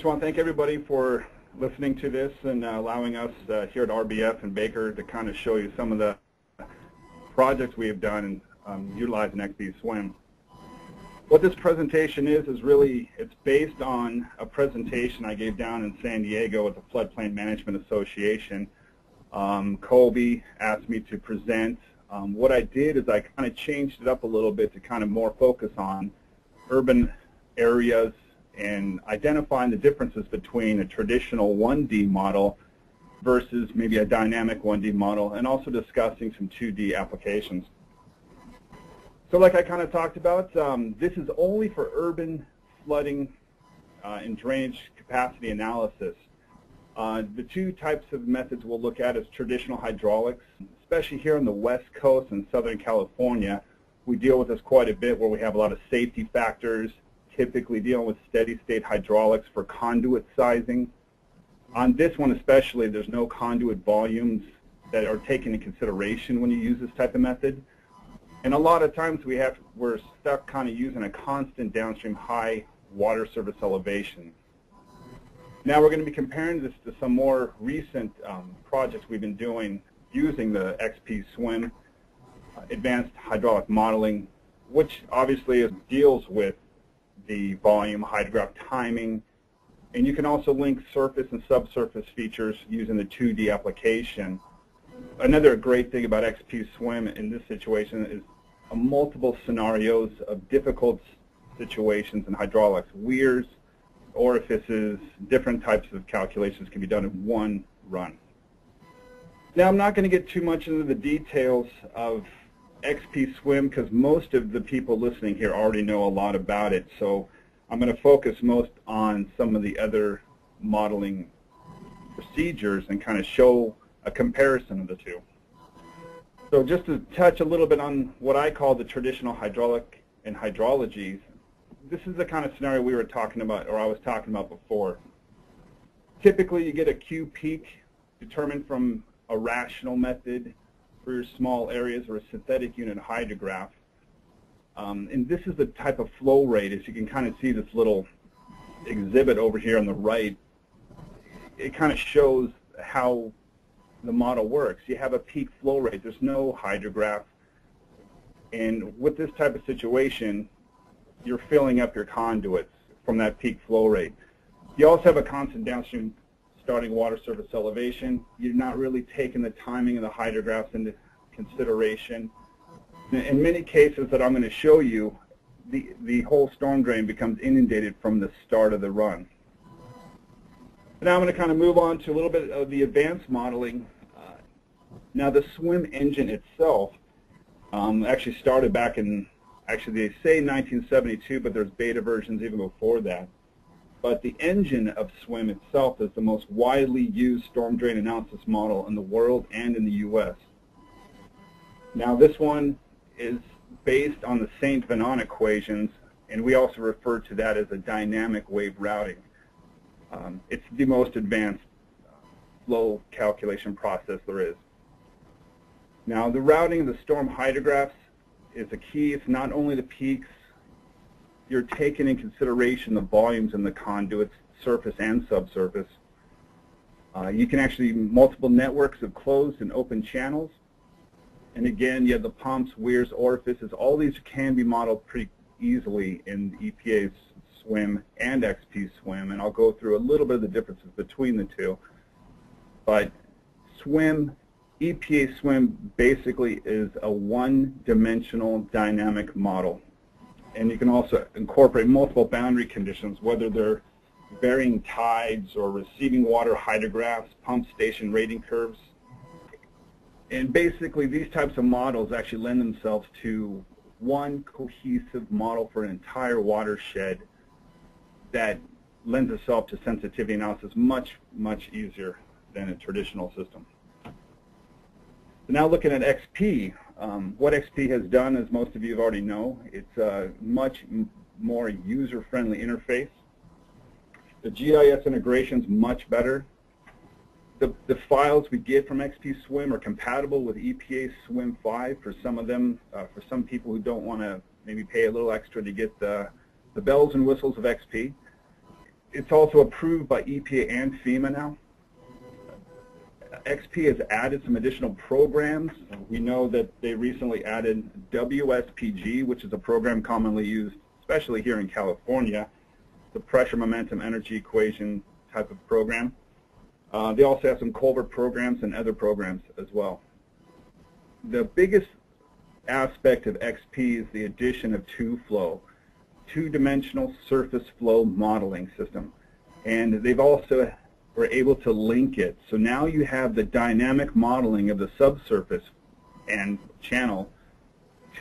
just want to thank everybody for listening to this and allowing us here at RBF and Baker to kind of show you some of the projects we have done utilizing XPSWM. What this presentation is really, it's based on a presentation I gave down in San Diego at the Floodplain Management Association. Colby asked me to present. What I did is I kind of changed it up a little bit to kind of more focus on urban areas and identifying the differences between a traditional 1D model versus maybe a dynamic 1D model, and also discussing some 2D applications. So like I kind of talked about, this is only for urban flooding and drainage capacity analysis. The two types of methods we'll look at is traditional hydraulics, especially here on the West Coast and Southern California. We deal with this quite a bit where we have a lot of safety factors, typically dealing with steady state hydraulics for conduit sizing. On this one especially, there's no conduit volumes that are taken into consideration when you use this type of method. And a lot of times we're stuck kind of using a constant downstream high water surface elevation. Now we're going to be comparing this to some more recent projects we've been doing using the XPSWM advanced hydraulic modeling, which obviously deals with the volume, hydrograph timing, and you can also link surface and subsurface features using the 2D application. Another great thing about XPSWM in this situation is multiple scenarios of difficult situations in hydraulics. Weirs, orifices, different types of calculations can be done in one run. Now I'm not going to get too much into the details of XPSWM because most of the people listening here already know a lot about it, so I'm going to focus most on some of the other modeling procedures and kind of show a comparison of the two. So just to touch a little bit on what I call the traditional hydraulic and hydrology, this is the kind of scenario we were talking about, or I was talking about before. Typically you get a Q peak determined from a rational method for your small areas or a synthetic unit hydrograph. And this is the type of flow rate. As you can kind of see this little exhibit over here on the right, it kind of shows how the model works. You have a peak flow rate. There's no hydrograph. And with this type of situation, you're filling up your conduits from that peak flow rate. You also have a constant downstream starting water surface elevation. You're not really taking the timing of the hydrographs into consideration. In many cases that I'm going to show you, the whole storm drain becomes inundated from the start of the run. Now I'm going to kind of move on to a little bit of the advanced modeling. Now the SWM engine itself actually started back in, actually they say 1972, but there's beta versions even before that. But the engine of SWM itself is the most widely used storm drain analysis model in the world and in the U.S. Now this one is based on the St. Venant equations, and we also refer to that as a dynamic wave routing. It's the most advanced flow calculation process there is. Now the routing of the storm hydrographs is a key. It's not only the peaks. You're taking in consideration the volumes in the conduits, surface and subsurface. You can actually multiple networks of closed and open channels. And again, you have the pumps, weirs, orifices. All these can be modeled pretty easily in EPA's SWM and XPSWM, and I'll go through a little bit of the differences between the two. But SWM, EPA SWM basically is a one-dimensional dynamic model. And you can also incorporate multiple boundary conditions, whether they're varying tides or receiving water hydrographs, pump station rating curves. And basically these types of models actually lend themselves to one cohesive model for an entire watershed that lends itself to sensitivity analysis much, much easier than a traditional system. So now looking at XP, what XP has done, as most of you already know, it's a much more user-friendly interface. The GIS integration is much better. The files we get from XPSWM are compatible with EPA SWM 5 for some of them, for some people who don't want to maybe pay a little extra to get the bells and whistles of XP. It's also approved by EPA and FEMA now. XP has added some additional programs. We know that they recently added WSPG, which is a program commonly used, especially here in California, the pressure momentum energy equation type of program. They also have some culvert programs and other programs as well. The biggest aspect of XP is the addition of two-dimensional surface flow modeling system. And they've also were able to link it. So now you have the dynamic modeling of the subsurface and channel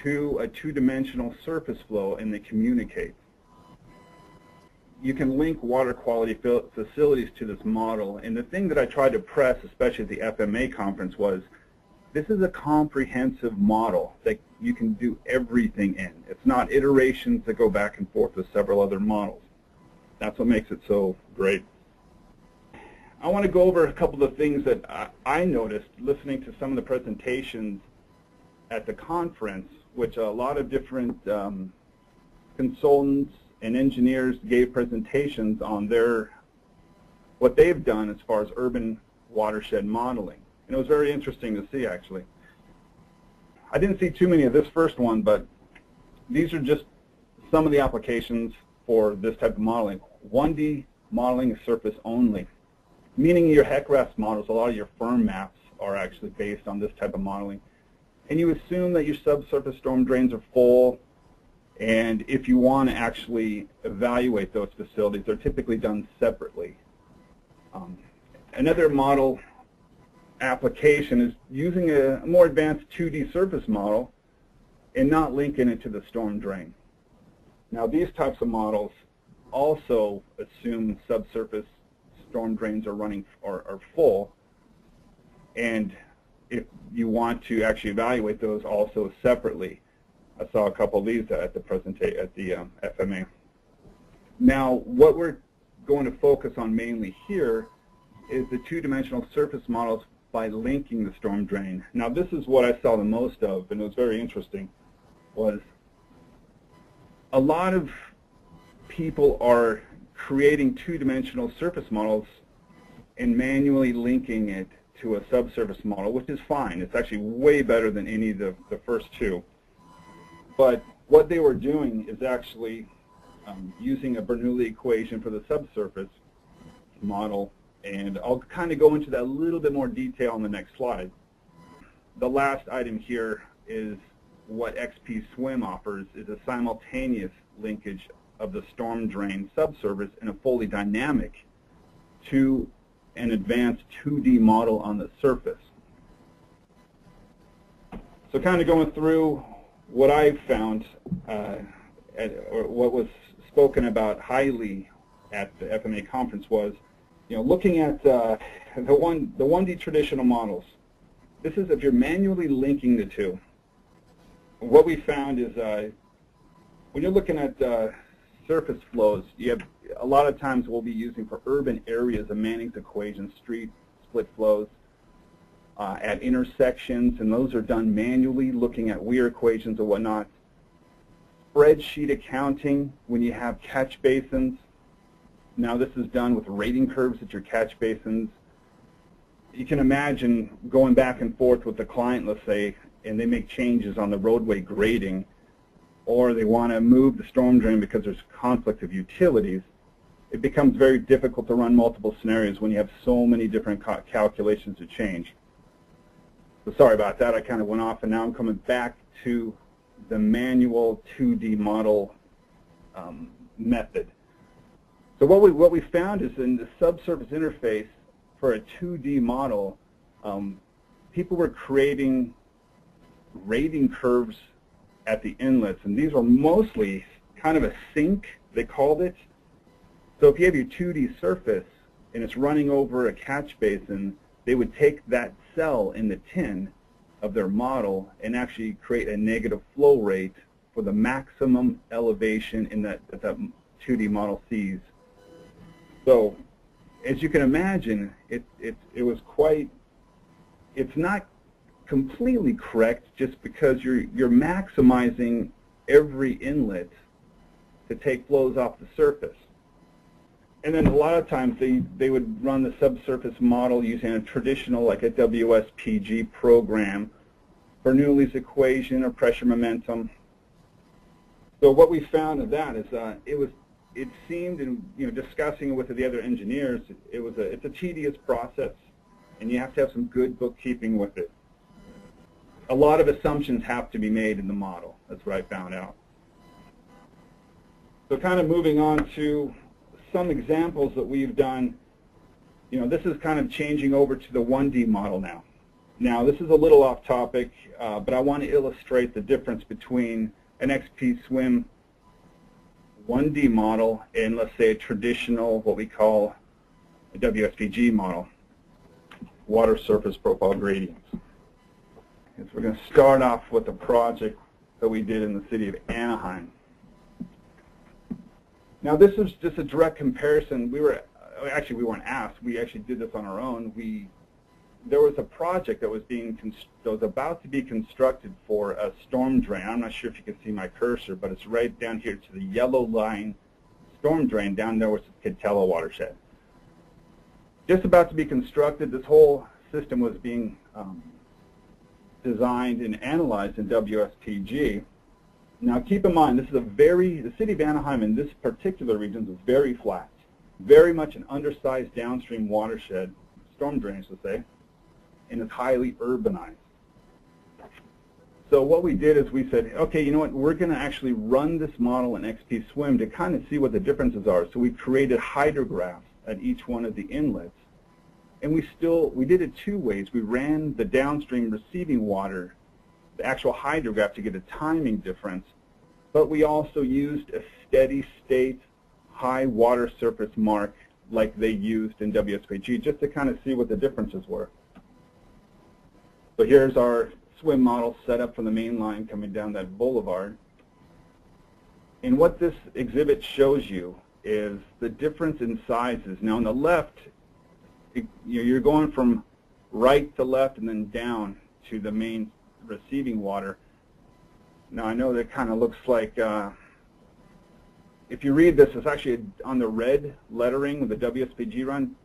to a two-dimensional surface flow, and they communicate. You can link water quality facilities to this model, and the thing that I tried to press, especially at the FMA conference, was this is a comprehensive model that you can do everything in. It's not iterations that go back and forth with several other models. That's what makes it so great. I want to go over a couple of things that I noticed listening to some of the presentations at the conference, which a lot of different consultants and engineers gave presentations on what they've done as far as urban watershed modeling. And it was very interesting to see, actually. I didn't see too many of this first one, but these are just some of the applications for this type of modeling. 1D modeling is surface only, meaning your HECRAS models, a lot of your firm maps are actually based on this type of modeling. And you assume that your subsurface storm drains are full, and if you want to actually evaluate those facilities, they're typically done separately. Another model application is using a more advanced 2D surface model and not linking it to the storm drain. Now, these types of models also assume subsurface storm drains are running or are full, and if you want to actually evaluate those also separately. I saw a couple of these at the FMA. Now, what we're going to focus on mainly here is the two-dimensional surface models by linking the storm drain. Now, this is what I saw the most of, and it was very interesting, was a lot of people are creating two-dimensional surface models and manually linking it to a subsurface model, which is fine. It's actually way better than any of the first two. But what they were doing is actually using a Bernoulli equation for the subsurface model, and I'll kind of go into that a little bit more detail on the next slide. The last item here is what XPSWM offers is a simultaneous linkage of the storm drain subsurface in a fully dynamic to an advanced 2D model on the surface. So kind of going through what I found, or what was spoken about highly at the FMA conference was, looking at the 1D traditional models. This is if you're manually linking the two. What we found is when you're looking at surface flows, you have a lot of times we'll be using for urban areas a Manning's equation, street split flows at intersections, and those are done manually, looking at Weir equations or whatnot. Spreadsheet accounting when you have catch basins. Now this is done with rating curves at your catch basins. You can imagine going back and forth with the client, let's say, and they make changes on the roadway grading, or they want to move the storm drain because there's conflict of utilities. It becomes very difficult to run multiple scenarios when you have so many different calculations to change. So sorry about that. I kind of went off, and now I'm coming back to the manual 2D model method. So what we found is in the subsurface interface for a 2D model, people were creating rating curves at the inlets, and these were mostly kind of a sink, they called it. So if you have your 2D surface and it's running over a catch basin, they would take that cell in the tin of their model and actually create a negative flow rate for the maximum elevation in that 2D model sees. So as you can imagine, it was quite, it's not completely correct just because you're maximizing every inlet to take flows off the surface. And then a lot of times they would run the subsurface model using a traditional, like a WSPG program, Bernoulli's equation or pressure momentum. So what we found of that is it seemed, in discussing it with the other engineers, it's a tedious process, and you have to have some good bookkeeping with it. A lot of assumptions have to be made in the model. That's what I found out. So kind of moving on to some examples that we've done. This is kind of changing over to the 1D model now. Now, this is a little off topic, but I want to illustrate the difference between an XPSWM 1D model and, let's say, a traditional, what we call a WSPG model, water surface profile gradients. So we're going to start off with a project that we did in the city of Anaheim. Now, this is just a direct comparison. We weren't asked. We actually did this on our own. There was a project that was about to be constructed for a storm drain. I'm not sure if you can see my cursor, but it's right down here to the yellow line storm drain down there with the Catella watershed. Just about to be constructed. This whole system was being designed and analyzed in WSPG. Now, keep in mind, the city of Anaheim in this particular region is very flat, very much an undersized downstream watershed, storm drains, let's say, and it's highly urbanized. So what we did is we said, okay, you know what, we're going to actually run this model in XPSWM to kind of see what the differences are. So we created hydrographs at each one of the inlets, and we did it two ways. We ran the downstream receiving water, the actual hydrograph, to get a timing difference, but we also used a steady state high water surface mark like they used in WSPG, just to kind of see what the differences were. So here's our swim model set up from the main line coming down that boulevard. And what this exhibit shows you is the difference in sizes. Now on the left, you're going from right to left and then down to the main receiving water. Now I know that kind of looks like, if you read this, it's actually on the red lettering with the WSPG run,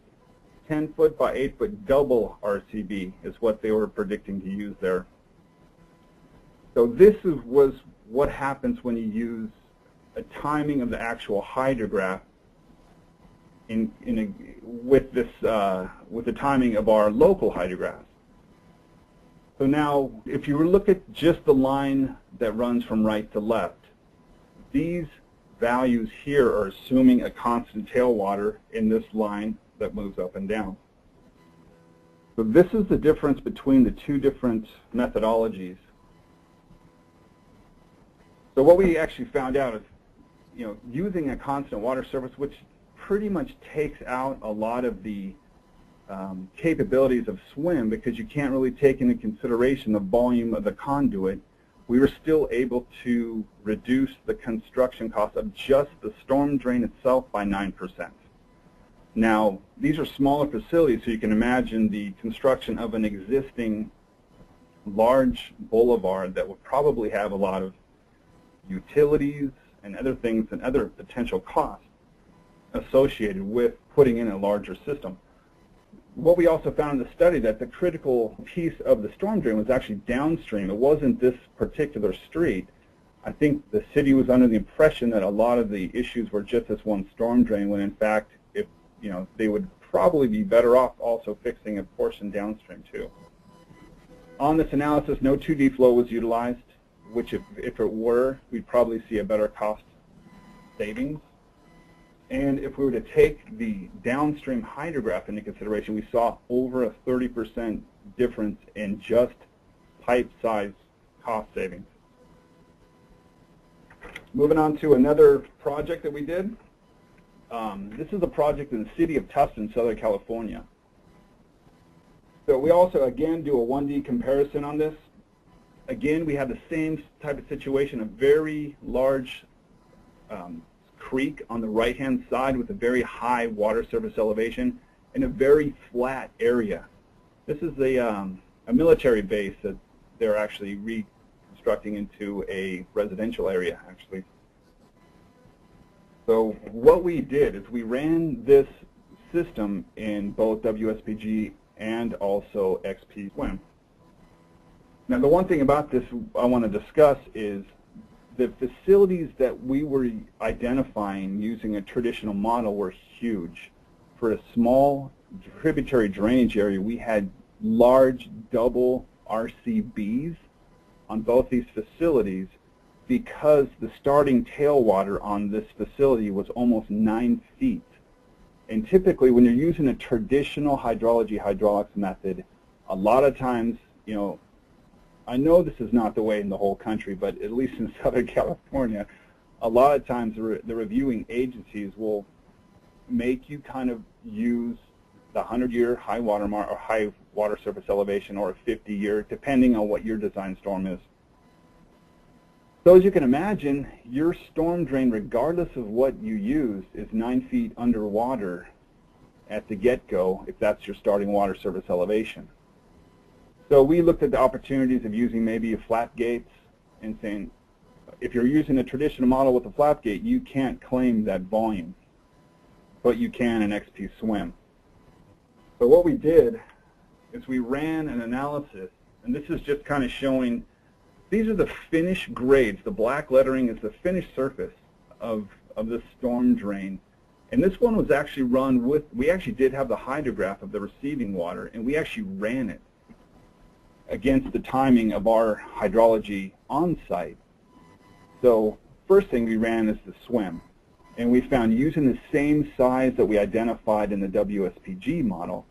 10-foot by 8-foot double RCB is what they were predicting to use there. So this was what happens when you use a timing of the actual hydrograph with the timing of our local hydrographs. So now, if you look at just the line that runs from right to left, these values here are assuming a constant tailwater in this line that moves up and down. So this is the difference between the two different methodologies. So what we actually found out is, using a constant water surface, which pretty much takes out a lot of the capabilities of SWM, because you can't really take into consideration the volume of the conduit, we were still able to reduce the construction cost of just the storm drain itself by 9%. Now, these are smaller facilities, so you can imagine the construction of an existing large boulevard that would probably have a lot of utilities and other things and other potential costs associated with putting in a larger system. What we also found in the study, that the critical piece of the storm drain was actually downstream. It wasn't this particular street. I think the city was under the impression that a lot of the issues were just this one storm drain, when in fact, they would probably be better off also fixing a portion downstream too. On this analysis, no 2D flow was utilized, which if it were, we'd probably see a better cost savings. And if we were to take the downstream hydrograph into consideration, we saw over a 30% difference in just pipe size cost savings. Moving on to another project that we did. This is a project in the city of Tustin, Southern California. So we also, again, do a 1D comparison on this. Again, we have the same type of situation, a very large creek on the right-hand side with a very high water surface elevation in a very flat area. This is a military base that they're actually reconstructing into a residential area, actually. So what we did is we ran this system in both WSPG and also XPSWM. Now the one thing about this I want to discuss is the facilities that we were identifying using a traditional model were huge. For a small tributary drainage area, we had large double RCBs on both these facilities because the starting tailwater on this facility was almost 9 feet. And typically when you're using a traditional hydrology hydraulics method, a lot of times, you know, I know this is not the way in the whole country, but at least in Southern California, a lot of times the reviewing agencies will make you kind of use the 100-year high water mark or high water surface elevation or a 50-year, depending on what your design storm is. So as you can imagine, your storm drain, regardless of what you use, is 9 feet underwater at the get-go if that's your starting water surface elevation. So we looked at the opportunities of using maybe flap gates and saying, if you're using a traditional model with a flap gate, you can't claim that volume, but you can in XPSWM. So what we did is we ran an analysis, and this is just kind of showing, these are the finished grades. The black lettering is the finished surface of the storm drain. And this one was actually run with, we actually did have the hydrograph of the receiving water, and we actually ran it against the timing of our hydrology on site. So first thing we ran is the swim. And we found using the same size that we identified in the WSPG model,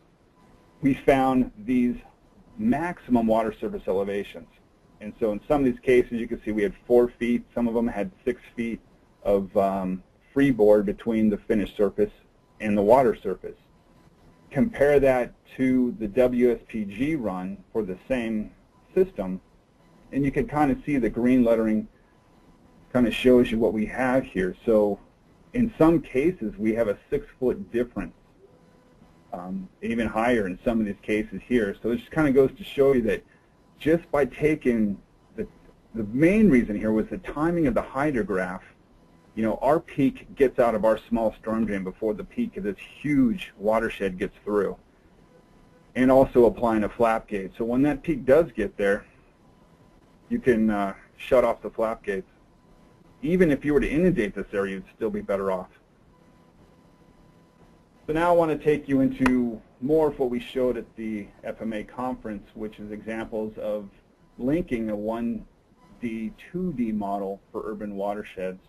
we found these maximum water surface elevations. And so in some of these cases, you can see we had 4 feet. Some of them had 6 feet of freeboard between the finished surface and the water surface. Compare that to the WSPG run for the same system, and you can kind of see the green lettering kind of shows you what we have here. So in some cases, we have a 6-foot difference, even higher in some of these cases here. So it just kind of goes to show you that just by taking the main reason here was the timing of the hydrograph. You know, our peak gets out of our small storm drain before the peak of this huge watershed gets through, and also applying a flap gate. So when that peak does get there, you can shut off the flap gates. Even if you were to inundate this area, you'd still be better off. So now I want to take you into more of what we showed at the FMA conference, which is examples of linking a 1D, 2D model for urban watersheds.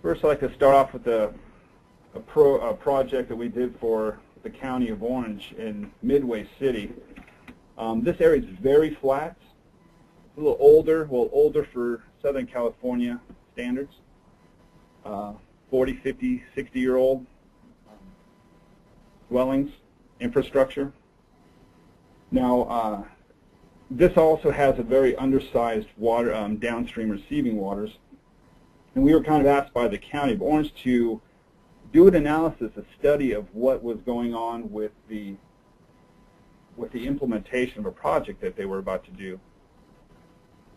First, I'd like to start off with a project that we did for the County of Orange in Midway City. This area is very flat, a little older, older for Southern California standards, 40, 50, 60-year-old dwellings, infrastructure. Now, this also has a very undersized water downstream receiving waters. And we were kind of asked by the County of Orange to do an analysis, a study of what was going on with the implementation of a project that they were about to do.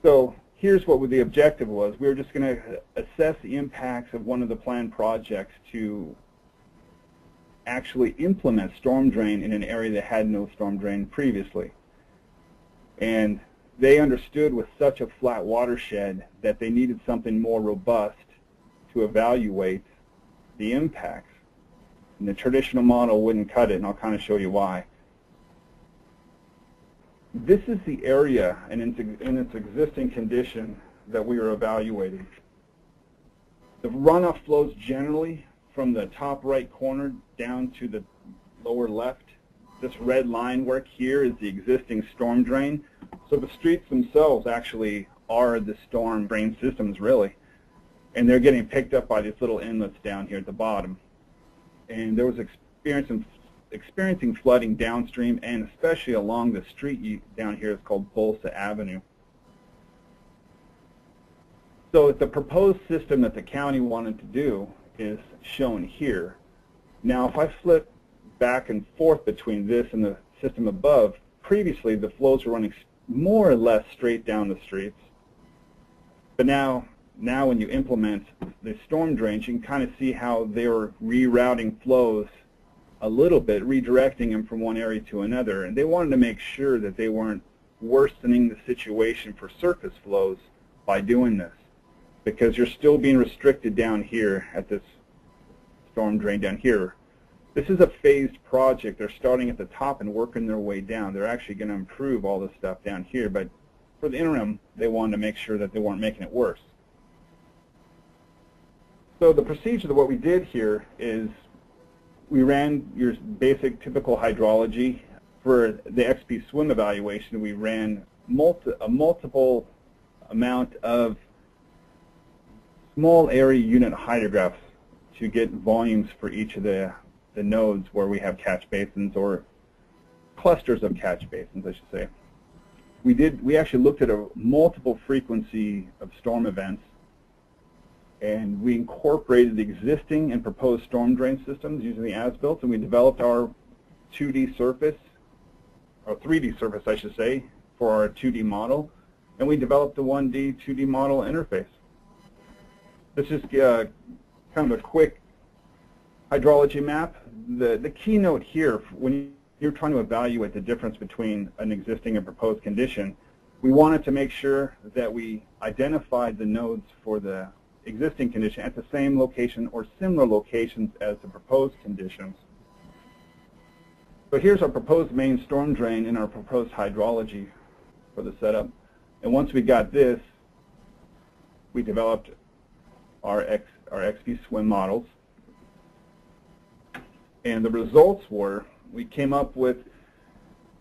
So here's what the objective was. We were just going to assess the impacts of one of the planned projects to actually implement storm drain in an area that had no storm drain previously. And they understood with such a flat watershed that they needed something more robust to evaluate the impacts. And the traditional model wouldn't cut it, and I'll kind of show you why. This is the area in its existing condition that we are evaluating. The runoff flows generally from the top right corner down to the lower left. This red line work here is the existing storm drain. So the streets themselves actually are the storm drain systems, really. And they're getting picked up by these little inlets down here at the bottom. And there was experiencing flooding downstream, and especially along the street down here is called Bolsa Avenue. So the proposed system that the county wanted to do is shown here. Now if I flip back and forth between this and the system above, previously the flows were running more or less straight down the streets. But now now when you implement the storm drains, you can kind of see how they were rerouting flows a little bit, redirecting them from one area to another. And they wanted to make sure that they weren't worsening the situation for surface flows by doing this, because you're still being restricted down here at this storm drain down here. This is a phased project. They're starting at the top and working their way down. They're actually going to improve all this stuff down here, but for the interim, they wanted to make sure that they weren't making it worse. So the procedure of what we did here is we ran your basic typical hydrology. For the XPSWM evaluation, we ran a multiple amount of small area unit hydrographs to get volumes for each of the nodes where we have catch basins, or clusters of catch basins, I should say. We actually looked at a multiple frequency of storm events, and we incorporated the existing and proposed storm drain systems using the as-built, and we developed our 2D surface, or 3D surface, I should say, for our 2D model, and we developed the 1D, 2D model interface. This is kind of a quick hydrology map. The keynote here, when you're trying to evaluate the difference between an existing and proposed condition, we wanted to make sure that we identified the nodes for the existing condition at the same location or similar locations as the proposed conditions. So here's our proposed main storm drain and our proposed hydrology for the setup. And once we got this, we developed our XPSWM models. And the results were, we came up with,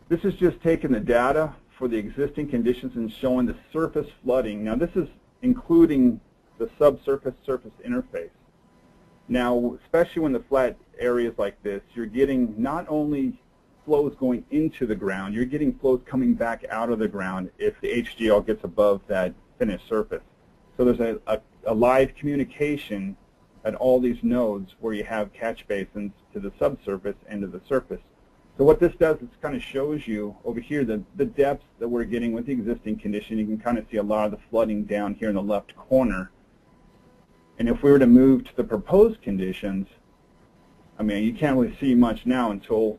this is just taking the data for the existing conditions and showing the surface flooding. Now this is including the subsurface surface interface. Now, especially when the flat areas like this, you're getting not only flows going into the ground, you're getting flows coming back out of the ground if the HDL gets above that finished surface. So there's a live communication at all these nodes where you have catch basins to the subsurface and to the surface. So what this does is kind of shows you over here the depths that we're getting with the existing condition. You can kind of see a lot of the flooding down here in the left corner. And if we were to move to the proposed conditions, I mean, you can't really see much now until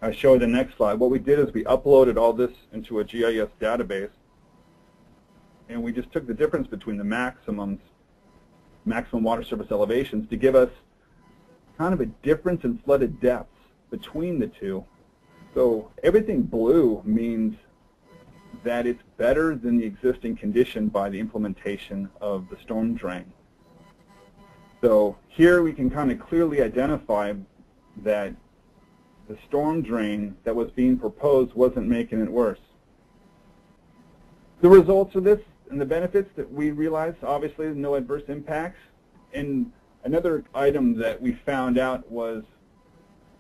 I show you the next slide. What we did is we uploaded all this into a GIS database, and we just took the difference between the maximum water surface elevations to give us kind of a difference in flooded depths between the two. So everything blue means that it's better than the existing condition by the implementation of the storm drain. So here we can kind of clearly identify that the storm drain that was being proposed wasn't making it worse. The results of this and the benefits that we realized, obviously no adverse impacts. And another item that we found out was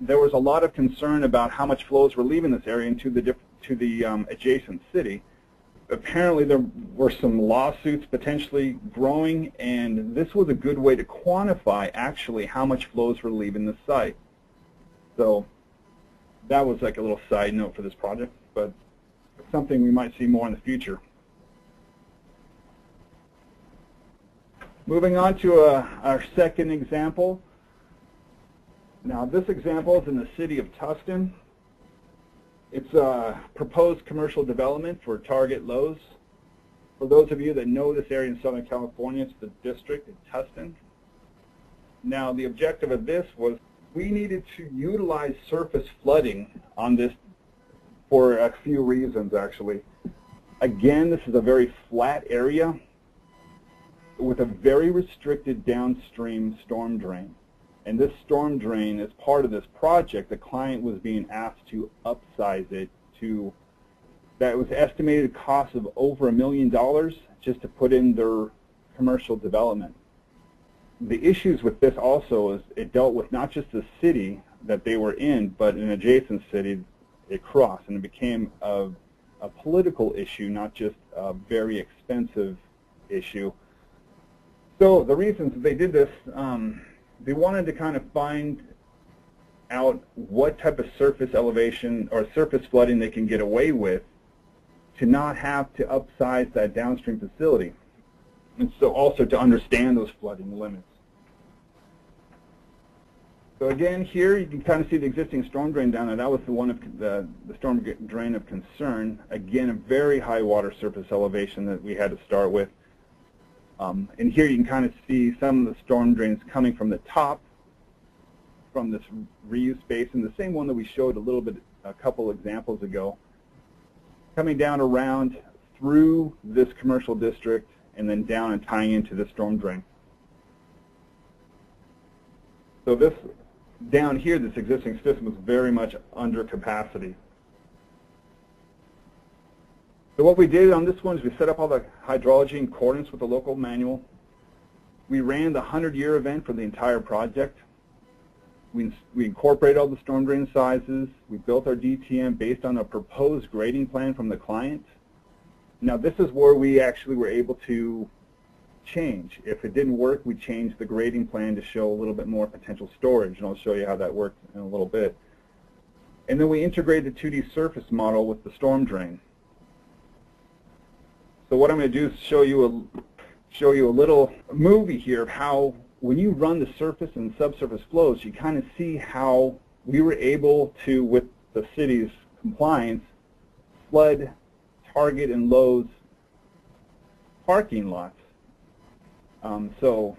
there was a lot of concern about how much flows were leaving this area into the adjacent city. Apparently there were some lawsuits potentially growing, and this was a good way to quantify actually how much flows were leaving the site. So that was like a little side note for this project, but something we might see more in the future. Moving on to our second example. Now this example is in the city of Tustin. It's a proposed commercial development for target lows. For those of you that know this area in Southern California, it's the district in Tustin. Now the objective of this was we needed to utilize surface flooding on this for a few reasons actually. Again, this is a very flat area with a very restricted downstream storm drain. And this storm drain, as part of this project, the client was being asked to upsize it to, that was estimated cost of over $1 million just to put in their commercial development. The issues with this also is it dealt with not just the city that they were in, but an adjacent city across, and it became a political issue, not just a very expensive issue. So the reasons they did this, they wanted to kind of find out what type of surface elevation or surface flooding they can get away with to not have to upsize that downstream facility. And so also to understand those flooding limits. So again, here you can kind of see the existing storm drain down there. That was the one of the storm drain of concern. Again, a very high water surface elevation that we had to start with. And here you can kind of see some of the storm drains coming from the top, from this reuse basin, the same one that we showed a couple examples ago, coming down around through this commercial district and then down and tying into the storm drain. So this down here, this existing system was very much under capacity. So what we did on this one is we set up all the hydrology in accordance with the local manual. We ran the 100-year event for the entire project. We incorporated all the storm drain sizes. We built our DTM based on a proposed grading plan from the client. Now this is where we actually were able to change. If it didn't work, we changed the grading plan to show a little bit more potential storage, and I'll show you how that worked in a little bit. And then we integrated the 2D surface model with the storm drain. So what I'm going to do is show you a little movie here of how, when you run the surface and subsurface flows, you kind of see how we were able to, with the city's compliance, flood Target and Lowe's parking lots. So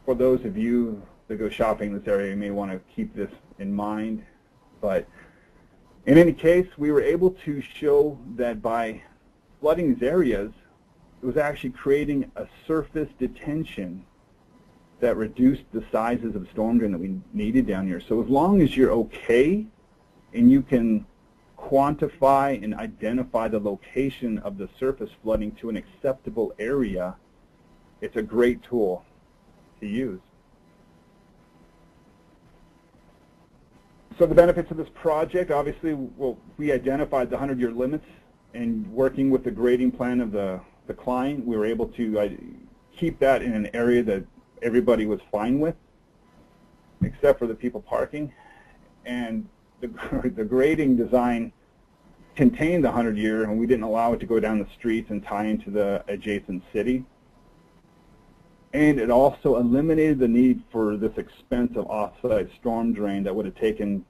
for those of you that go shopping in this area, you may want to keep this in mind. But in any case, we were able to show that by flooding these areas, it was actually creating a surface detention that reduced the sizes of storm drain that we needed down here. So as long as you're okay and you can quantify and identify the location of the surface flooding to an acceptable area, it's a great tool to use. So the benefits of this project, obviously, well, we identified the 100-year limits, and working with the grading plan of the client, we were able to keep that in an area that everybody was fine with, except for the people parking. And the grading design contained the 100-year, and we didn't allow it to go down the streets and tie into the adjacent city. And it also eliminated the need for this expensive off-site storm drain that would have taken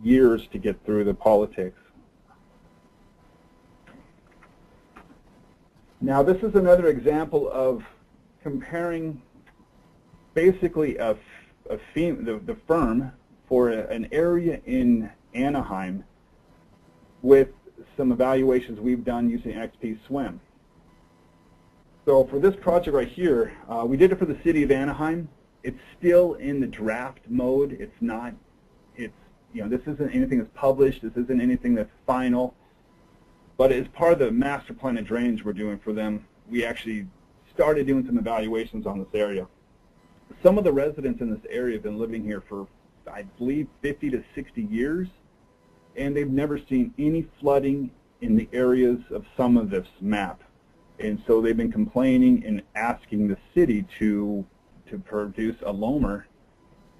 years to get through the politics. Now this is another example of comparing basically the firm for an area in Anaheim with some evaluations we've done using XPSWM. So for this project right here, we did it for the city of Anaheim. It's still in the draft mode. It's not, this isn't anything that's published. This isn't anything that's final. But as part of the master plan of drainage we're doing for them, we actually started doing some evaluations on this area. Some of the residents in this area have been living here for, I believe, 50 to 60 years, and they've never seen any flooding in the areas of some of this map. And so they've been complaining and asking the city to produce a LOMR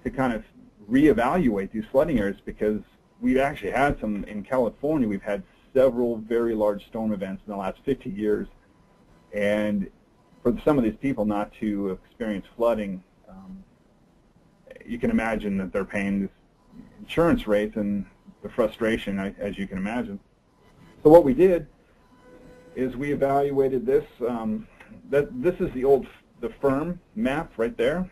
to kind of reevaluate these flooding areas, because we've actually had some in California. We've had several very large storm events in the last 50 years. And for some of these people not to experience flooding, you can imagine that they're paying this insurance rates and the frustration, as you can imagine. So what we did is we evaluated this. This is the firm map right there.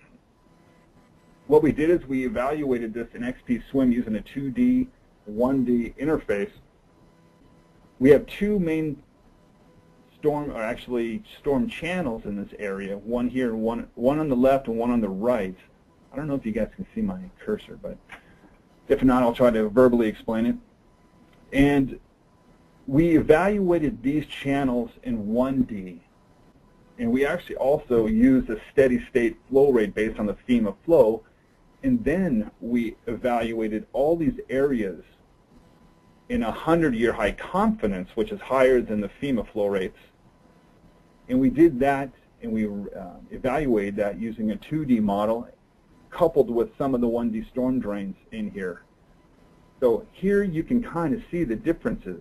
What we did is we evaluated this in XPSWM using a 2D, 1D interface. We have two main storm channels in this area, one here, one on the left and one on the right. I don't know if you guys can see my cursor, but if not, I'll try to verbally explain it. And we evaluated these channels in 1D, and we actually also used a steady state flow rate based on the FEMA flow, and then we evaluated all these areas in a 100-year high confidence, which is higher than the FEMA flow rates. And we did that, and we evaluated that using a 2D model coupled with some of the 1D storm drains in here. So here you can kind of see the differences.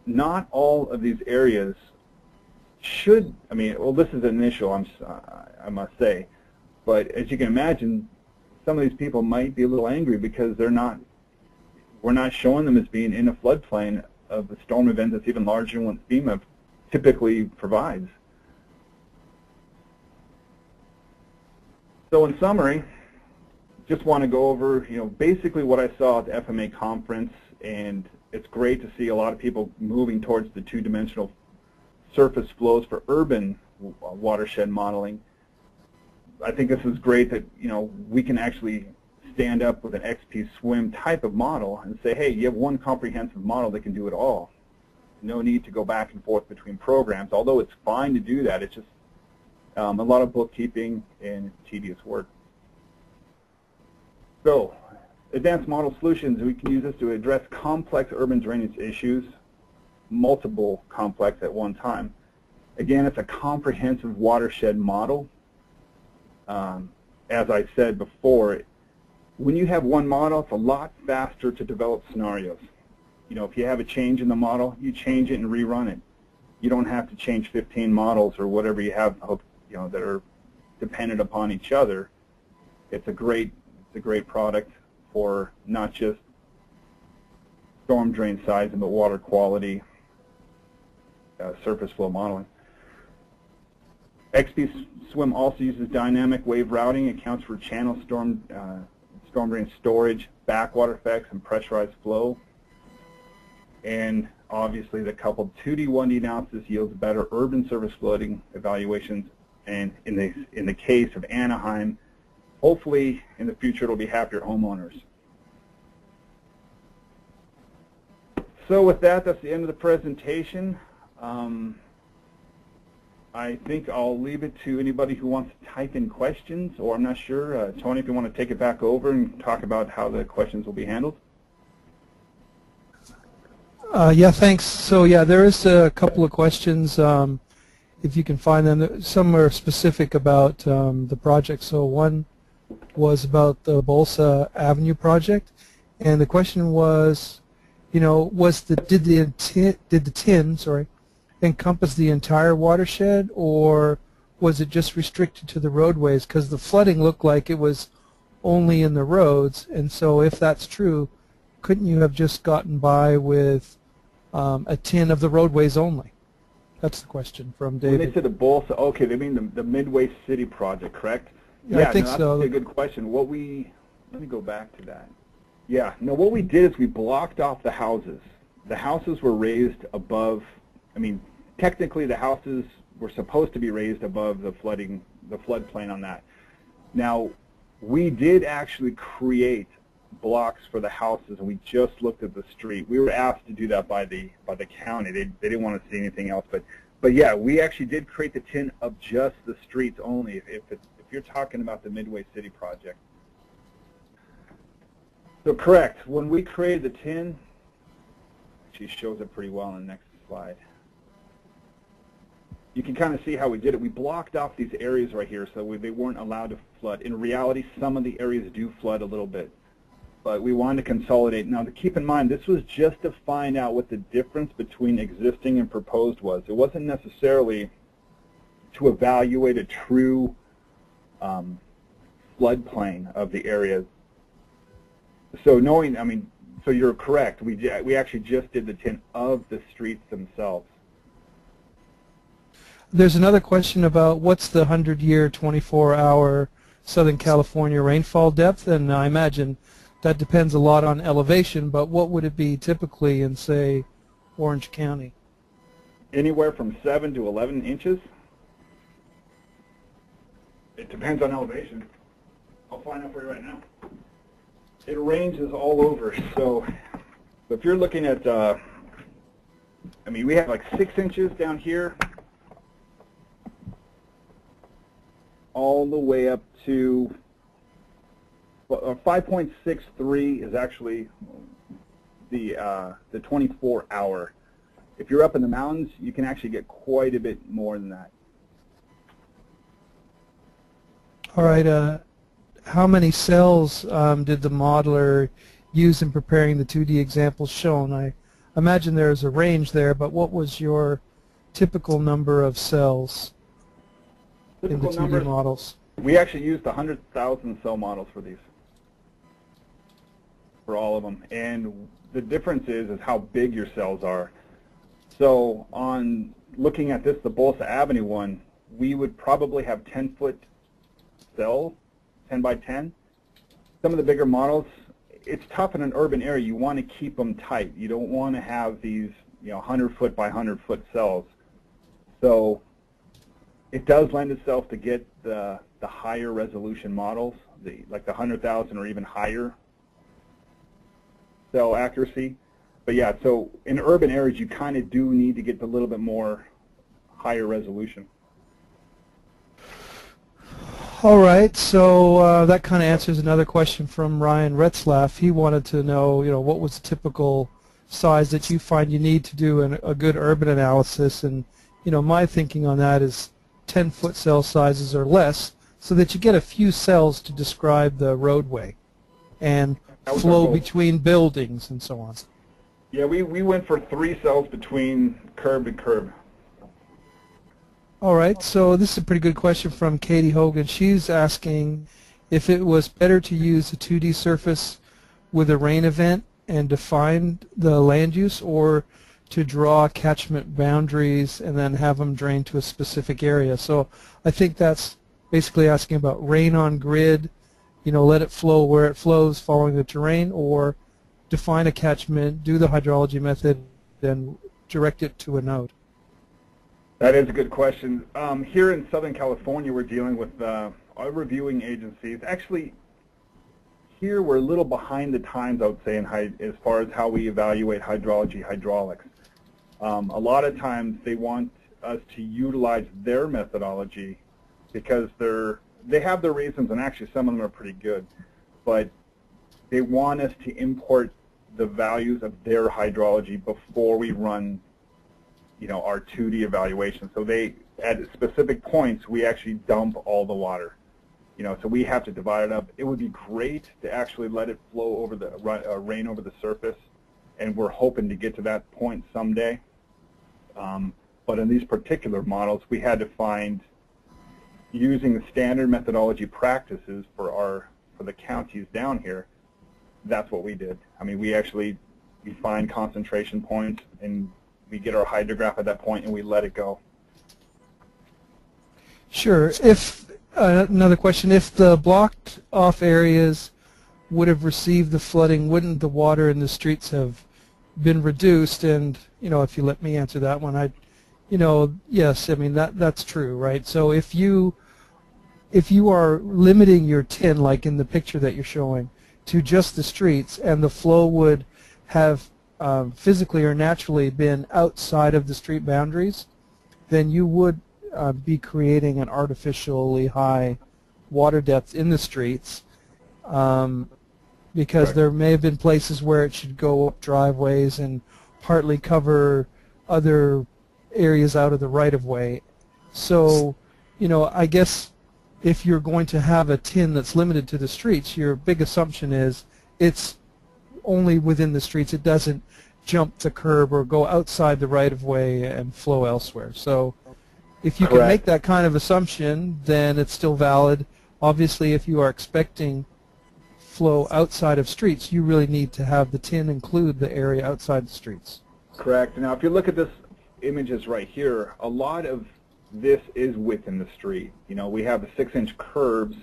Not all of these areas should, I mean, well, this is initial, I must say, but as you can imagine, some of these people might be a little angry because we're not showing them as being in a floodplain of a storm event that's even larger than what FEMA typically provides. So in summary, just want to go over, basically what I saw at the FMA conference, and it's great to see a lot of people moving towards the two-dimensional surface flows for urban watershed modeling. I think this is great that we can actually stand up with an XPSWM type of model and say, hey, you have one comprehensive model that can do it all. No need to go back and forth between programs, although it's fine to do that. It's just a lot of bookkeeping and tedious work. So, advanced model solutions, we can use this to address complex urban drainage issues, multiple complex at one time. Again, it's a comprehensive watershed model. As I said before, when you have one model, it's a lot faster to develop scenarios. If you have a change in the model, you change it and rerun it. You don't have to change 15 models or whatever you have, that are dependent upon each other. It's a great product for not just storm drain sizing, but water quality, surface flow modeling. XPSWM also uses dynamic wave routing. It accounts for channel storm drain storage, backwater effects, and pressurized flow. And obviously, the coupled 2D, 1D analysis yields better urban surface flooding evaluations. And in the case of Anaheim, hopefully in the future it'll be happier homeowners. So with that, that's the end of the presentation. I think I'll leave it to anybody who wants to type in questions, or I'm not sure. Tony, if you want to take it back over and talk about how the questions will be handled. Yeah, thanks. So yeah, there is a couple of questions. If you can find them, some are specific about the project. So one was about the Bolsa Avenue project, and the question was, did the tin encompass the entire watershed, or was it just restricted to the roadways? Because the flooding looked like it was only in the roads, and so if that's true, couldn't you have just gotten by with a tin of the roadways only? That's the question from David. When they said the Bolsa, okay, they mean the Midway City project, correct? Yeah, I think so. That's a good question. Let me go back to that. Yeah, no, what we did is we blocked off the houses. The houses were raised above, technically the houses were supposed to be raised above the floodplain on that. Now, we did actually create blocks for the houses, and we just looked at the street. We were asked to do that by the county. They didn't want to see anything else, but yeah, we actually did create the tin of just the streets only. If you're talking about the Midway City project. So correct. When we created the tin, she shows it pretty well on the next slide. You can kind of see how we did it. We blocked off these areas right here so they weren't allowed to flood. In reality, some of the areas do flood a little bit, but we wanted to consolidate. Now, to keep in mind, this was just to find out what the difference between existing and proposed was. It wasn't necessarily to evaluate a true floodplain of the areas. So so you're correct. We actually just did the tin of the streets themselves. There's another question about what's the 100-year, 24-hour Southern California rainfall depth, and I imagine that depends a lot on elevation, but what would it be typically in, say, Orange County? Anywhere from 7 to 11 inches. It depends on elevation. I'll find out for you right now. It ranges all over. So if you're looking at, we have like 6 inches down here, all the way up to 5.63 is actually the 24-hour. If you're up in the mountains, you can actually get quite a bit more than that. All right. How many cells did the modeler use in preparing the 2D examples shown? I imagine there's a range there, but what was your typical number of cells in the Typical 2D numbers, models? we actually used 100,000 cell models for these, for all of them. And the difference is how big your cells are. So on looking at this, the Bolsa Avenue one, we would probably have 10-foot cells, 10 by 10. Some of the bigger models, it's tough in an urban area. You want to keep them tight. You don't want to have these 100-foot by 100-foot cells. So it does lend itself to get the higher resolution models, like the 100,000 or even higher cell accuracy. But yeah, so in urban areas, you kind of do need to get a little bit more higher resolution. All right, so that kind of answers another question from Ryan Retzlaff. He wanted to know, what was the typical size that you find you need to do a good urban analysis, and my thinking on that is 10-foot cell sizes or less, so that you get a few cells to describe the roadway and flow between buildings and so on. Yeah, we went for 3 cells between curb and curb. All right, so this is a pretty good question from Katie Hogan. She's asking if it was better to use a 2D surface with a rain event and define the land use, or to draw catchment boundaries and then have them drain to a specific area. So I think that's basically asking about rain on grid, let it flow where it flows following the terrain, or define a catchment, do the hydrology method, then direct it to a node. That is a good question. Here in Southern California, we're dealing with our reviewing agencies. Actually, here we're a little behind the times, I would say, as far as how we evaluate hydrology, hydraulics. A lot of times they want us to utilize their methodology because they have their reasons, and actually some of them are pretty good, but they want us to import the values of their hydrology before we run our 2D evaluation. So at specific points, we actually dump all the water. So we have to divide it up. It would be great to actually let it flow over rain over the surface, and we're hoping to get to that point someday. But in these particular models, we had to find, using the standard methodology practices for the counties down here, that's what we did. I mean, we find concentration points, and we get our hydrograph at that point, and we let it go. Sure. Another question, if the blocked off areas would have received the flooding, wouldn't the water in the streets have been reduced? And, if you let me answer that one, yes, I mean, that's true, right? So if you are limiting your tin, like in the picture that you're showing, to just the streets, and the flow would have physically or naturally been outside of the street boundaries, then you would be creating an artificially high water depth in the streets, because there may have been places where it should go up driveways and partly cover other areas out of the right-of-way. So, I guess if you're going to have a tin that's limited to the streets, your big assumption is it's only within the streets. It doesn't jump the curb or go outside the right-of-way and flow elsewhere. So if you can make that kind of assumption, then it's still valid. Obviously, if you are expecting flow outside of streets, you really need to have the tin include the area outside the streets. Correct. Now, if you look at this images right here, a lot of this is within the street. We have the 6-inch curbs,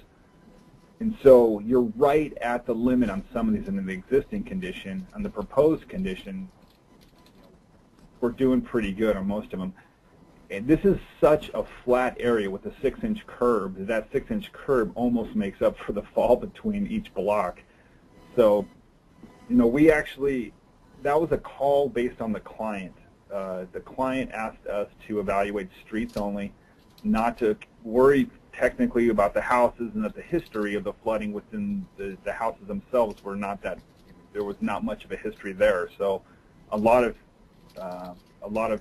and so you're right at the limit on some of these in the existing condition. On the proposed condition, we're doing pretty good on most of them. And this is such a flat area with a 6-inch curb. That 6-inch curb almost makes up for the fall between each block. So, that was a call based on the client. The client asked us to evaluate streets only, not to worry technically about the houses, and that the history of the flooding within the houses themselves were not that, there was not much of a history there. So a lot of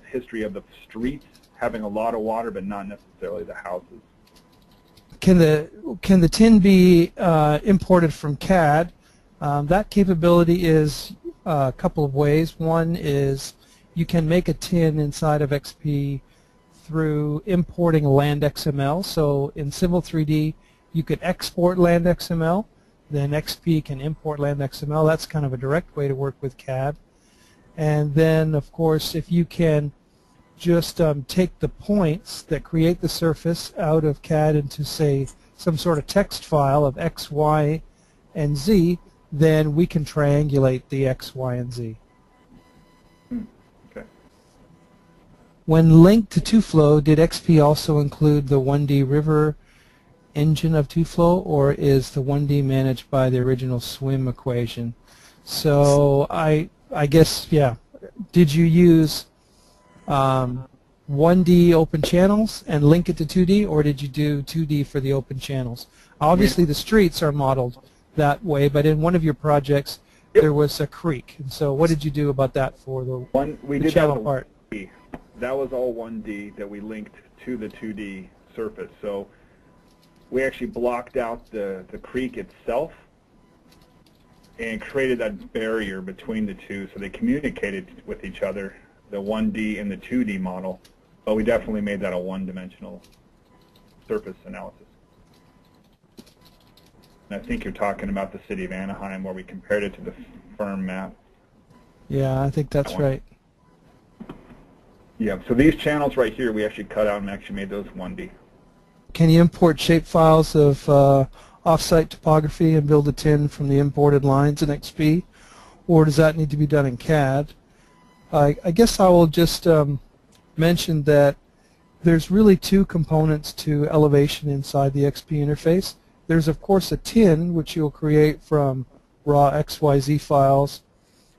history of the streets having a lot of water, but not necessarily the houses. Can the tin be imported from CAD? That capability is a couple of ways. One is you can make a tin inside of XP through importing land XML. So in Civil 3D, you could export land XML. Then XP can import land XML. That's kind of a direct way to work with CAD. And then, of course, if you can just take the points that create the surface out of CAD into, say, some sort of text file of X, Y, and Z, then we can triangulate the X, Y, and Z. Okay. When linked to 2Flow, did XP also include the 1D river engine of 2Flow, or is the 1D managed by the original SWM equation? So I guess, yeah, did you use 1D open channels and link it to 2D, or did you do 2D for the open channels? Obviously the streets are modeled that way, but in one of your projects there was a creek. And so what did you do about that for the channel part? That was all 1D that we linked to the 2D surface. So we actually blocked out the creek itself and created that barrier between the two so they communicated with each other, the 1D and the 2D model. But we definitely made that a one-dimensional surface analysis. And I think you're talking about the city of Anaheim where we compared it to the firm map. Yeah, I think that's right. Yeah, so these channels right here we actually cut out and actually made those 1D. Can you import shape files of off-site topography and build a tin from the imported lines in XP, or does that need to be done in CAD? I guess I will just mention that there's really two components to elevation inside the XP interface. There's of course a tin, which you'll create from raw XYZ files,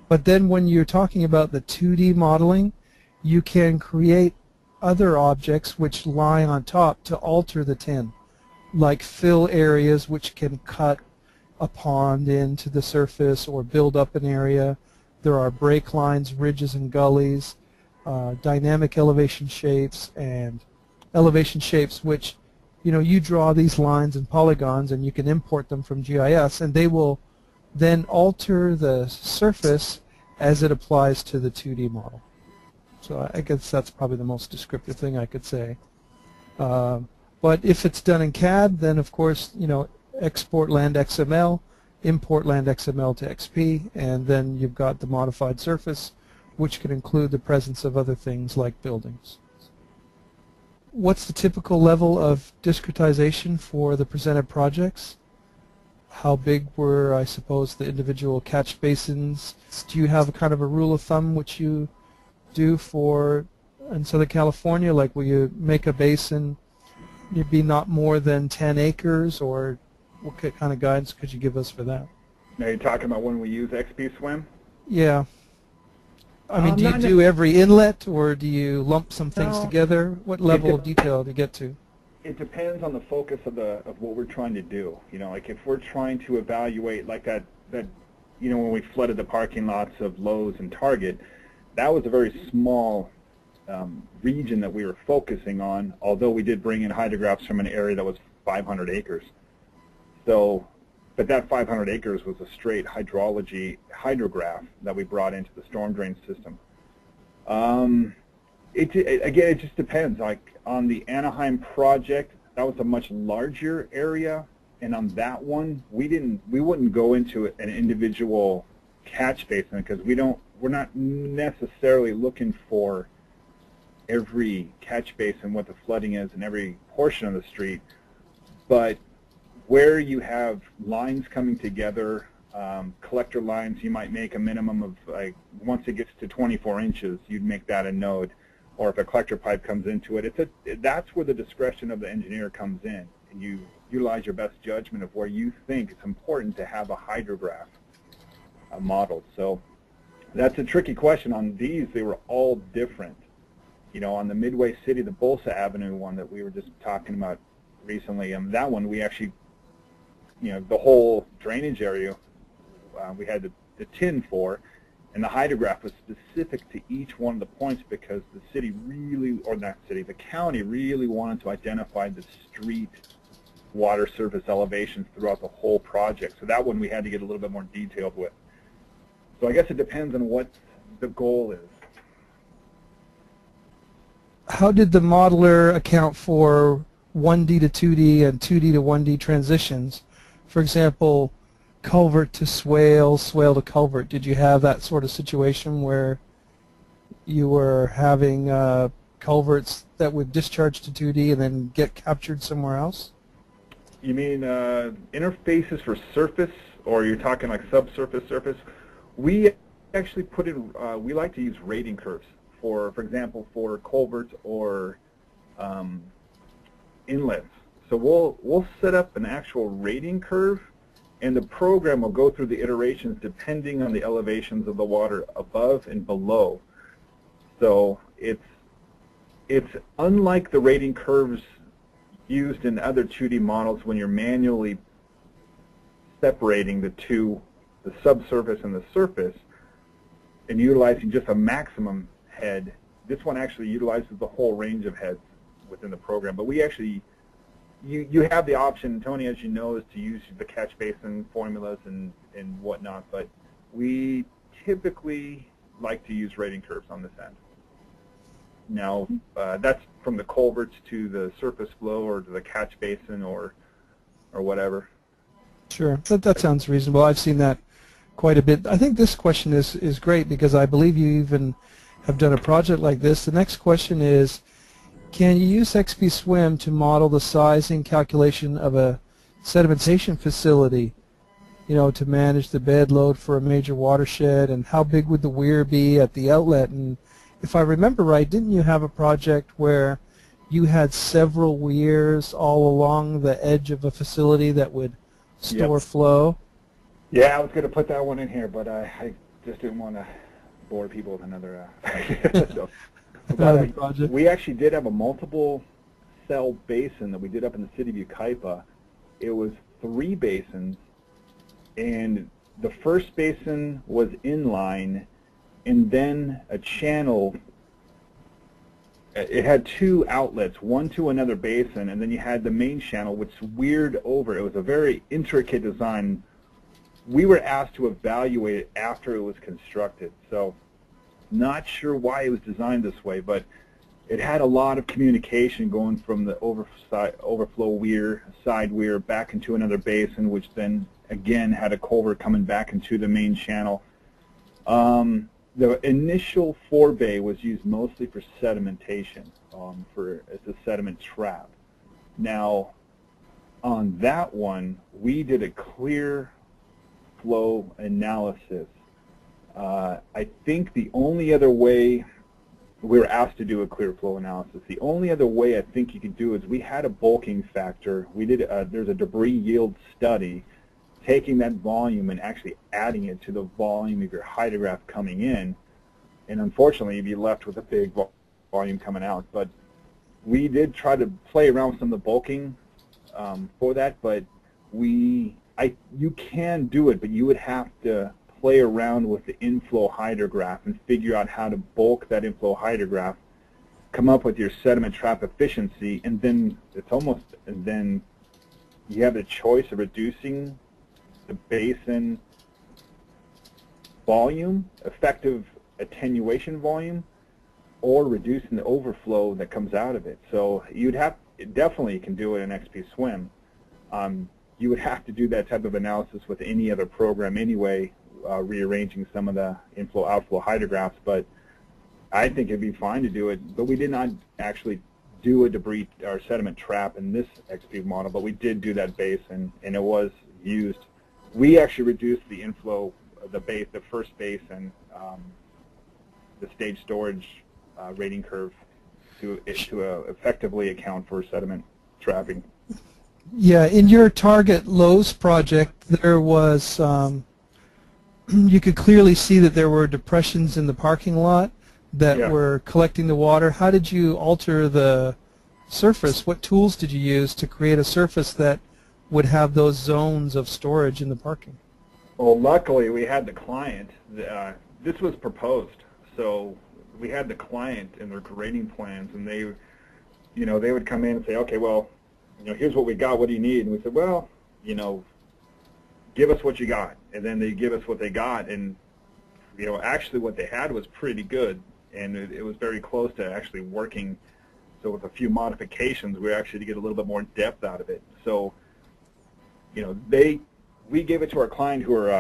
but then when you're talking about the 2D modeling, you can create other objects which lie on top to alter the tin, like fill areas which can cut a pond into the surface or build up an area. There are break lines, ridges and gullies, dynamic elevation shapes, and elevation shapes which, you know, you draw these lines and polygons and you can import them from GIS, and they will then alter the surface as it applies to the 2D model. So I guess that's probably the most descriptive thing I could say. But if it's done in CAD, then of course, you know, export land XML, import land XML to XP, and then you've got the modified surface, which can include the presence of other things like buildings. What's the typical level of discretization for the presented projects? How big were, I suppose, the individual catch basins? Do you have a kind of a rule of thumb which you do for in Southern California? Like, will you make a basin, you'd be not more than 10 acres, or what kind of guidance could you give us for that? Now you're talking about when we use XPSWM? Yeah. I mean, do you do every inlet, or do you lump some things together? What level of detail do you get to? It depends on the focus of what we're trying to do. You know, like if we're trying to evaluate like that you know, when we flooded the parking lots of Lowe's and Target, that was a very small region that we were focusing on, although we did bring in hydrographs from an area that was 500 acres. So, but that 500 acres was a straight hydrology hydrograph that we brought into the storm drain system. Again, it just depends. Like on the Anaheim project, that was a much larger area, and on that one, we wouldn't go into an individual catch basin because we're not necessarily looking for every catch basin, what the flooding is in every portion of the street, but where you have lines coming together, collector lines, you might make a minimum of, like, once it gets to 24 inches, you'd make that a node. Or if a collector pipe comes into it, that's where the discretion of the engineer comes in, and you utilize your best judgment of where you think it's important to have a hydrograph modeled. So that's a tricky question. On these, they were all different. You know, on the Midway City, the Bolsa Avenue one that we were just talking about recently, that one we actually, you know, the whole drainage area we had the tin for, and the hydrograph was specific to each one of the points because the city really, or not city, the county really wanted to identify the street water surface elevations throughout the whole project. So that one we had to get a little bit more detailed with. So I guess it depends on what the goal is. how did the modeler account for 1D to 2D and 2D to 1D transitions? For example, culvert to swale, swale to culvert. Did you have that sort of situation where you were having culverts that would discharge to 2D and then get captured somewhere else? You mean interfaces for surface, or you're talking like subsurface surface? We actually put in, we like to use rating curves for example, for culverts or inlets. So we'll set up an actual rating curve, and the program will go through the iterations depending on the elevations of the water above and below. So it's unlike the rating curves used in other 2D models when you're manually separating the two, the subsurface and the surface, and utilizing just a maximum head. This one actually utilizes the whole range of heads within the program. But we actually, you have the option, Tony, as you know, is to use the catch basin formulas and whatnot, but we typically like to use rating curves on this end. Now, that's from the culverts to the surface flow or to the catch basin or whatever. Sure, that sounds reasonable. I've seen that quite a bit. I think this question is great because I believe you even have done a project like this. The next question is, can you use XPSWM to model the sizing calculation of a sedimentation facility, you know, to manage the bed load for a major watershed, and how big would the weir be at the outlet? And if I remember right, didn't you have a project where you had several weirs all along the edge of a facility that would store flow? Yeah, I was going to put that one in here, but I just didn't want to bore people with another project. We actually did have a multiple cell basin that we did up in the city of Yucaipa. It was 3 basins, and the first basin was inline, and then a channel. It had 2 outlets, one to another basin, and then you had the main channel, which weired over. It was a very intricate design. We were asked to evaluate it after it was constructed, so not sure why it was designed this way, but it had a lot of communication going from the overflow weir, side weir, back into another basin, which then again had a culvert coming back into the main channel. The initial forebay was used mostly for sedimentation, as a sediment trap. Now, on that one, we did a clear flow analysis. I think the only other way, we were asked to do a clear flow analysis. The only other way I think you could do is we had a bulking factor. We did, there's a debris yield study, taking that volume and actually adding it to the volume of your hydrograph coming in, and unfortunately you'd be left with a big volume coming out. But we did try to play around with some of the bulking for that, but you can do it, but you would have to play around with the inflow hydrograph and figure out how to bulk that inflow hydrograph, come up with your sediment trap efficiency, and then then you have the choice of reducing the basin volume, effective attenuation volume, or reducing the overflow that comes out of it. So you'd have, definitely you can do it in XPSWM. You would have to do that type of analysis with any other program anyway, rearranging some of the inflow-outflow hydrographs, but I think it'd be fine to do it. But we did not actually do a debris or sediment trap in this XP model, but we did do that basin, and it was used. We actually reduced the inflow, the first basin, the stage storage rating curve to effectively account for sediment trapping. Yeah, in your target lows project, there was, you could clearly see that there were depressions in the parking lot that were collecting the water. How did you alter the surface? What tools did you use to create a surface that would have those zones of storage in the parking? Well, luckily we had the client. This was proposed, so we had the client in their grading plans, and they, they would come in and say, okay, well, here's what we got. What do you need? And we said, well, give us what you got. And then they give us what they got, and actually what they had was pretty good, and it was very close to actually working So with a few modifications, we were actually to get a little bit more depth out of it. So, you know, we gave it to our client who were,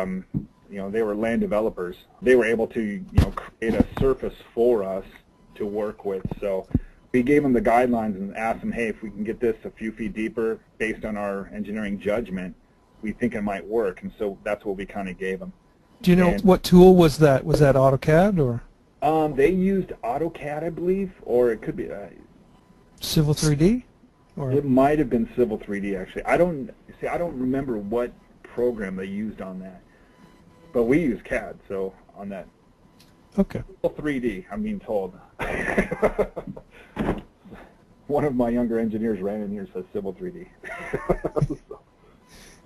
you know, they were land developers. They were able to, you know, create a surface for us to work with. So we gave them the guidelines and asked them, hey, if we can get this a few feet deeper based on our engineering judgment, we think it might work. And so that's what we kind of gave them. Do you know what tool was that? Was that AutoCAD or? They used AutoCAD, I believe, or it could be Civil 3D? Or? It might have been Civil 3D, actually. I don't remember what program they used on that. But we use CAD, so on that. Okay. 3D, I'm being told. One of my younger engineers ran in here and says Civil 3D.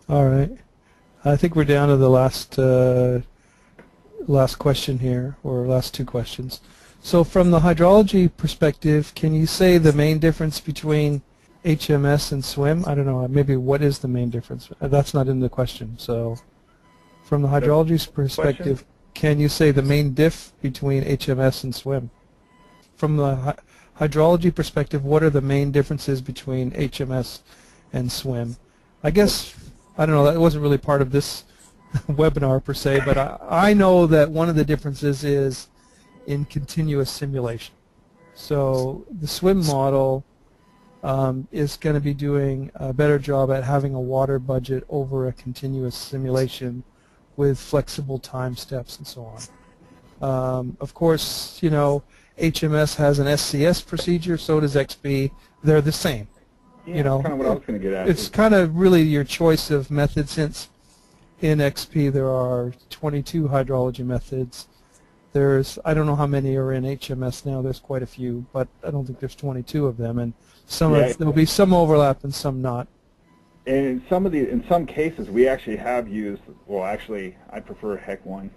All right. I think we're down to the last question here, or last two questions. So from the hydrology perspective, can you say the main difference between HMS and SWM? I don't know. Maybe what is the main difference? That's not in the question. So from the hydrology perspective, can you say the main diff between HMS and SWM? From the hydrology perspective, what are the main differences between HMS and SWM? I guess, I don't know, that wasn't really part of this webinar per se, but I know that one of the differences is in continuous simulation. So the SWM model is going to be doing a better job at having a water budget over a continuous simulation with flexible time steps and so on. Of course, you know, HMS has an SCS procedure, so does XP. They're the same. Yeah, you know, that's kind of what I was going to get at. It's kind of really your choice of method, since in XP there are 22 hydrology methods. There's, I don't know how many are in HMS now. There's quite a few, but I don't think there's 22 of them, and there'll be some overlap and some not. And in some cases, we actually have used. Well, actually, I prefer HEC1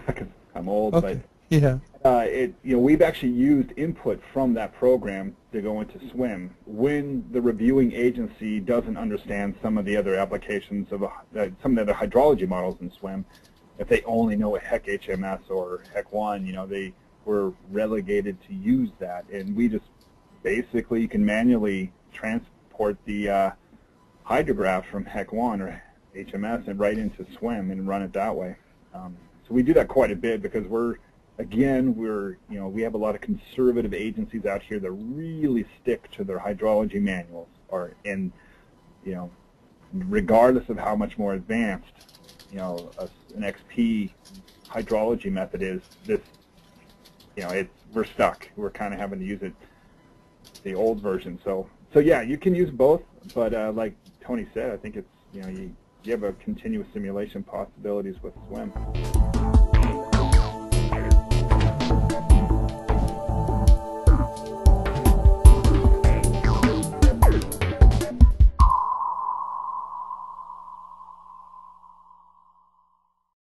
because I'm old. Okay. But yeah. You know, we've actually used input from that program to go into SWM when the reviewing agency doesn't understand some of the other applications of some of the other hydrology models in SWM. If they only know a HEC HMS or HEC1, you know, they were relegated to use that, and we just basically, you can manually transport the hydrographs from HEC1 or HMS and right into SWM and run it that way. So we do that quite a bit because we have a lot of conservative agencies out here that really stick to their hydrology manuals, you know, regardless of how much more advanced, you know, an XP hydrology method is. This, you know, we're stuck. We're kind of having to use it, the old version. So yeah, you can use both, but like Tony said, I think it's, you know, you have a continuous simulation possibilities with SWM.